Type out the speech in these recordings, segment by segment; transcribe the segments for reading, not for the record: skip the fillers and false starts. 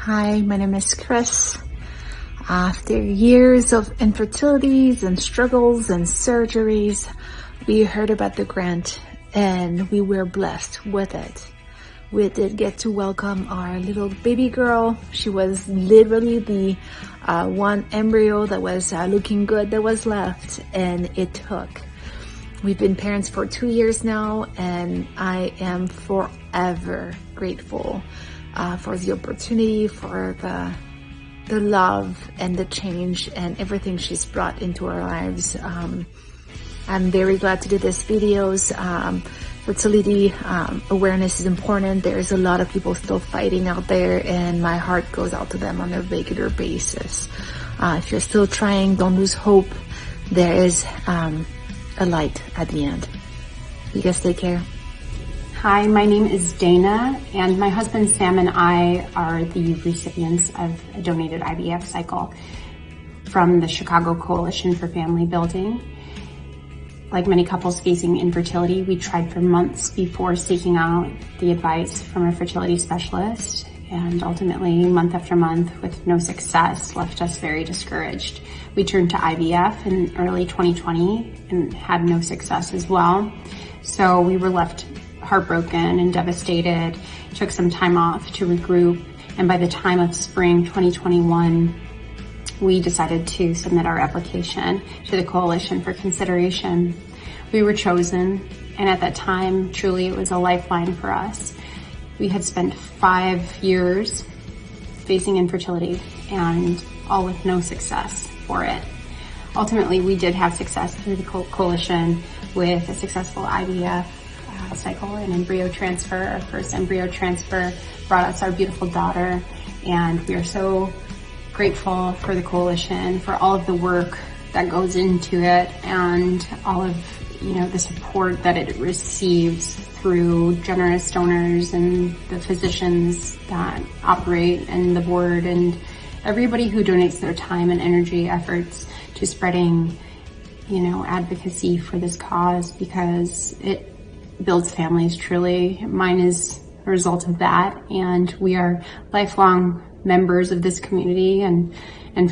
Hi, my name is Chris. After years of infertilities and struggles and surgeries, we heard about the grant and we were blessed with it. We did get to welcome our little baby girl. She was literally the one embryo that was looking good that was left, and it took. We've been parents for 2 years now, and I am forever grateful for the opportunity, for the love and the change and everything she's brought into our lives. I'm very glad to do these videos. Fertility awareness is important. There's a lot of people still fighting out there, and my heart goes out to them on a regular basis. If you're still trying, don't lose hope. There is a light at the end. You guys take care. Hi, my name is Dana, and my husband Sam and I are the recipients of a donated IVF cycle from the Chicago Coalition for Family Building. Like many couples facing infertility, we tried for months before seeking out the advice from a fertility specialist, and ultimately, month after month, with no success, left us very discouraged. We turned to IVF in early 2020 and had no success as well. So we were left heartbroken and devastated, took some time off to regroup, and by the time of spring 2021, we decided to submit our application to the Coalition for consideration. We were chosen, and at that time, truly it was a lifeline for us. We had spent 5 years facing infertility, and all with no success for it. Ultimately, we did have success through the Coalition with a successful IVF cycle and embryo transfer. Our first embryo transfer brought us our beautiful daughter, and we are so grateful for the Coalition, for all of the work that goes into it, and all of the support that it receives through generous donors and the physicians that operate and the board and everybody who donates their time and energy efforts to spreading advocacy for this cause, because it builds families. Truly, mine is a result of that, and we are lifelong members of this community and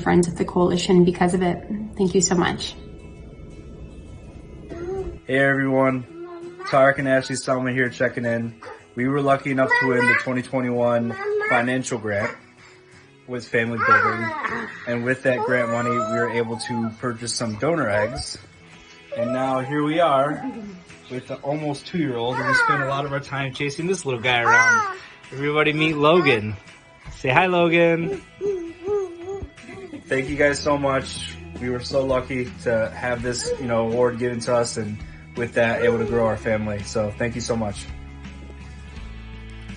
friends of the Coalition because of it. Thank you so much. Hey everyone, Tarek and Ashley Salma here checking in. We were lucky enough to win the 2021 financial grant with Family Building, and with that grant money we were able to purchase some donor eggs, and now here we are with an almost 2-year-old, and we spend a lot of our time chasing this little guy around. Everybody meet Logan. Say hi, Logan. Thank you guys so much. We were so lucky to have this, award given to us, and with that, able to grow our family. So thank you so much.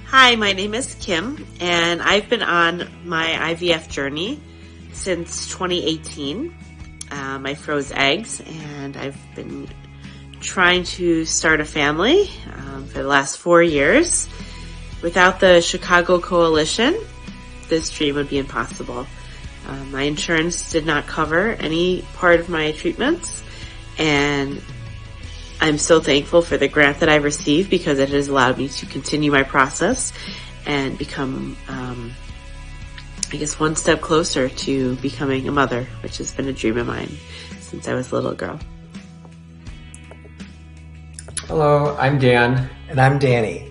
Hi, my name is Kim, and I've been on my IVF journey since 2018. I froze eggs, and I've been trying to start a family for the last 4 years. Without the Chicago Coalition, this dream would be impossible. My insurance did not cover any part of my treatments, and I'm so thankful for the grant that I received, because it has allowed me to continue my process and become, one step closer to becoming a mother, which has been a dream of mine since I was a little girl. Hello, I'm Dan. And I'm Danny.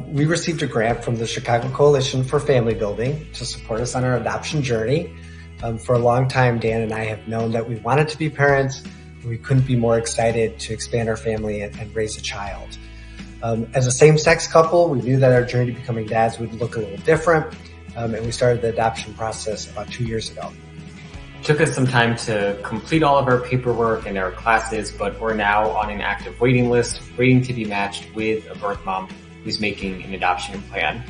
We received a grant from the Chicago Coalition for Family Building to support us on our adoption journey. For a long time, Dan and I have known that we wanted to be parents, and we couldn't be more excited to expand our family and raise a child. As a same-sex couple, we knew that our journey to becoming dads would look a little different, and we started the adoption process about 2 years ago. It took us some time to complete all of our paperwork and our classes, but we're now on an active waiting list, waiting to be matched with a birth mom who's making an adoption plan.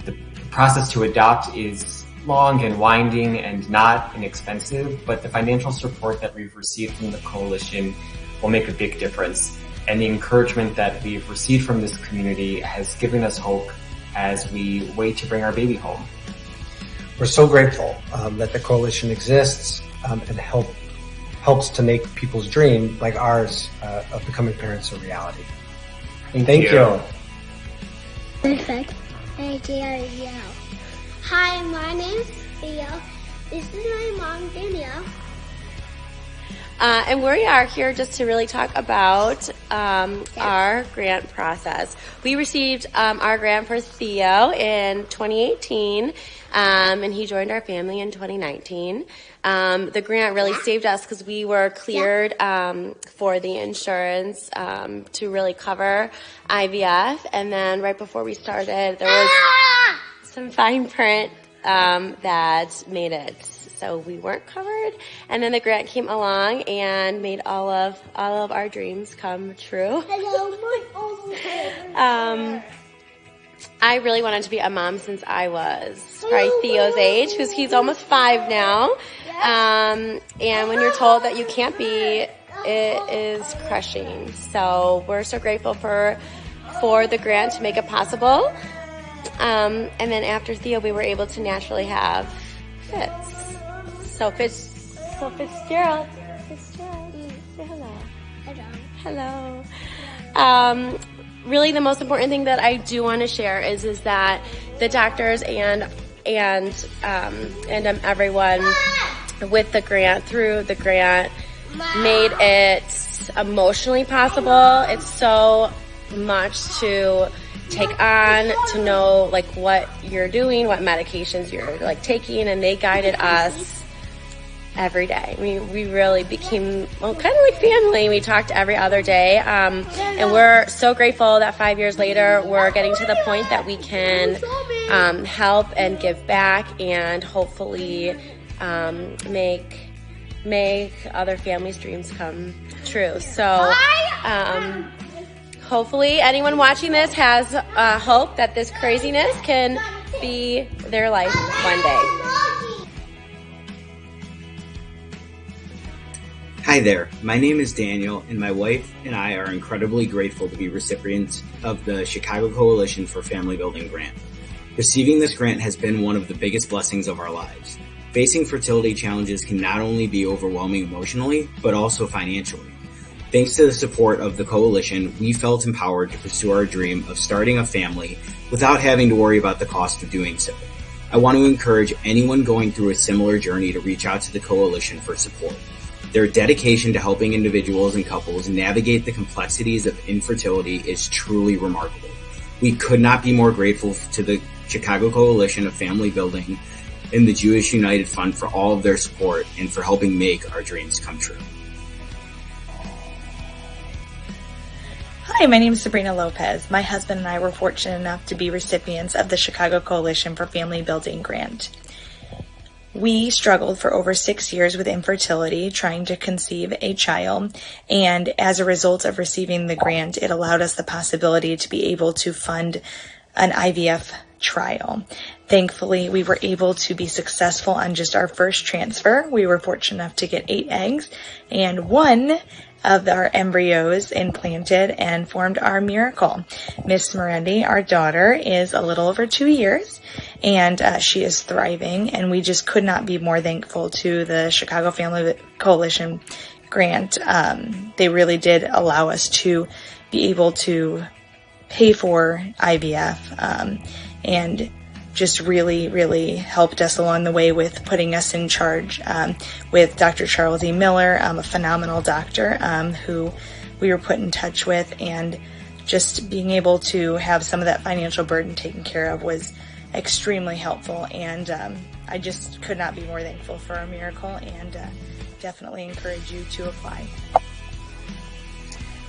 The process to adopt is long and winding and not inexpensive, but the financial support that we've received from the Coalition will make a big difference. And the encouragement that we've received from this community has given us hope as we wait to bring our baby home. We're so grateful that the Coalition exists and helps to make people's dream, like ours, of becoming parents a reality. Thank you. Perfect. Thank you. Hi, my name's Theo. This is my mom, Danielle. And we are here just to really talk about our grant process. We received our grant for Theo in 2018, and he joined our family in 2019. The grant really saved us because we were cleared for the insurance to really cover IVF. And then right before we started, there was some fine print that made it so we weren't covered, and then the grant came along and made all of our dreams come true. I really wanted to be a mom since I was probably Theo's age, because he's almost 5 now. And when you're told that you can't be, it is crushing. So we're so grateful for the grant to make it possible. And then after Theo, we were able to naturally have Fitz. So Fitzgerald, say hello. Hello. Really the most important thing that I do want to share is that the doctors and everyone with the grant, through the grant, made it emotionally possible. It's so much to take on, to know like what you're doing, what medications you're like taking, and they guided us every day. We really became kind of like family. We talked every other day, and we're so grateful that 5 years later we're getting to the point that we can help and give back, and hopefully make other families' dreams come true. So hopefully anyone watching this has hope that this craziness can be their life one day. Hi there, my name is Daniel, and my wife and I are incredibly grateful to be recipients of the Chicago Coalition for Family Building grant. Receiving this grant has been one of the biggest blessings of our lives. Facing fertility challenges can not only be overwhelming emotionally, but also financially. Thanks to the support of the Coalition, we felt empowered to pursue our dream of starting a family without having to worry about the cost of doing so. I want to encourage anyone going through a similar journey to reach out to the Coalition for support. Their dedication to helping individuals and couples navigate the complexities of infertility is truly remarkable. We could not be more grateful to the Chicago Coalition of Family Building and the Jewish United Fund for all of their support and for helping make our dreams come true. Hi, my name is Sabrina Lopez. My husband and I were fortunate enough to be recipients of the Chicago Coalition for Family Building grant. We struggled for over 6 years with infertility, trying to conceive a child, and as a result of receiving the grant, it allowed us the possibility to be able to fund an IVF trial. Thankfully, we were able to be successful on just our first transfer. We were fortunate enough to get 8 eggs, and 1 of our embryos implanted and formed our miracle. Miss Morendi, our daughter, is a little over 2 years, and she is thriving, and we just could not be more thankful to the Chicago Family Coalition grant. They really did allow us to be able to pay for IVF, and just really, really helped us along the way with putting us in charge with Dr. Charles E. Miller, a phenomenal doctor who we were put in touch with, and just being able to have some of that financial burden taken care of was extremely helpful, and I just could not be more thankful for our miracle, and definitely encourage you to apply.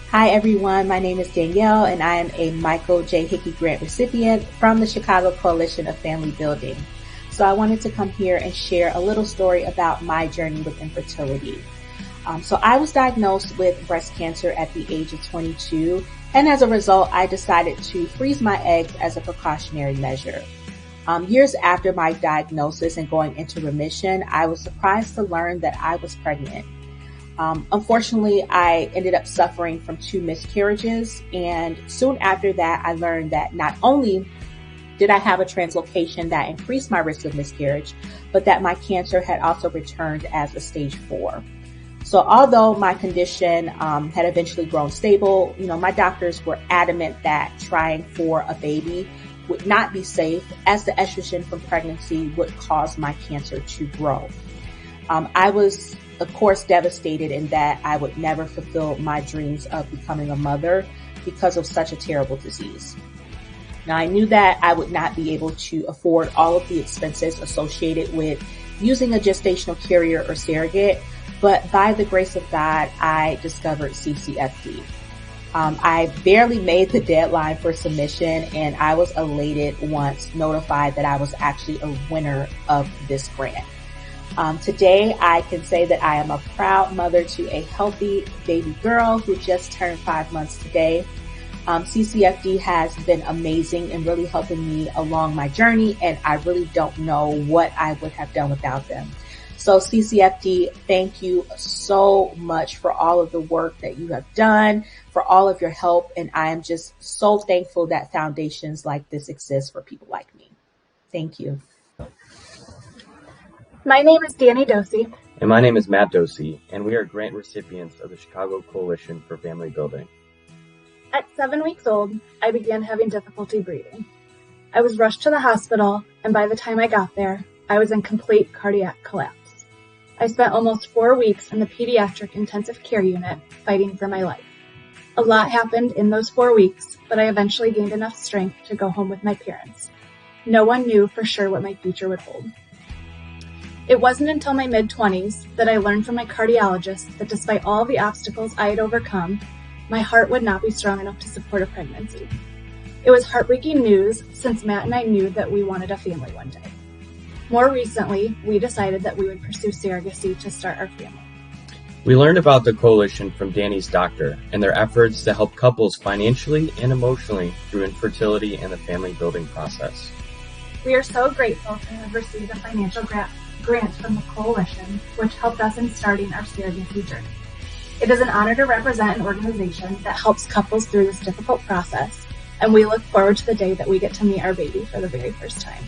Hi everyone, my name is Danielle and I am a Michael J. Hickey Grant recipient from the Chicago Coalition of Family Building. So I wanted to come here and share a little story about my journey with infertility. So I was diagnosed with breast cancer at the age of 22, and as a result, I decided to freeze my eggs as a precautionary measure. Years after my diagnosis and going into remission, I was surprised to learn that I was pregnant. Unfortunately, I ended up suffering from 2 miscarriages, and soon after that, I learned that not only did I have a translocation that increased my risk of miscarriage, but that my cancer had also returned as a stage 4. So although my condition had eventually grown stable, my doctors were adamant that trying for a baby would not be safe, as the estrogen from pregnancy would cause my cancer to grow. I was, of course, devastated in that I would never fulfill my dreams of becoming a mother because of such a terrible disease. Now, I knew that I would not be able to afford all of the expenses associated with using a gestational carrier or surrogate, but by the grace of God, I discovered CCFD. I barely made the deadline for submission, and I was elated once notified that I was actually a winner of this grant. Today, I can say that I am a proud mother to a healthy baby girl who just turned 5 months today. CCFD has been amazing in really helping me along my journey, and I really don't know what I would have done without them. So CCFD, thank you so much for all of the work that you have done, for all of your help, and I am just so thankful that foundations like this exist for people like me. Thank you. My name is Danny Dosey. And my name is Matt Dosey, and we are grant recipients of the Chicago Coalition for Family Building. At 7 weeks old, I began having difficulty breathing. I was rushed to the hospital, and by the time I got there, I was in complete cardiac collapse. I spent almost 4 weeks in the pediatric intensive care unit fighting for my life. A lot happened in those 4 weeks, but I eventually gained enough strength to go home with my parents. No one knew for sure what my future would hold. It wasn't until my mid-20s that I learned from my cardiologist that despite all the obstacles I had overcome, my heart would not be strong enough to support a pregnancy. It was heartbreaking news since Matt and I knew that we wanted a family one day. More recently, we decided that we would pursue surrogacy to start our family. We learned about the coalition from Danny's doctor and their efforts to help couples financially and emotionally through infertility and the family building process. We are so grateful to have received a financial grant from the coalition, which helped us in starting our surrogacy journey. It is an honor to represent an organization that helps couples through this difficult process, and we look forward to the day that we get to meet our baby for the very first time.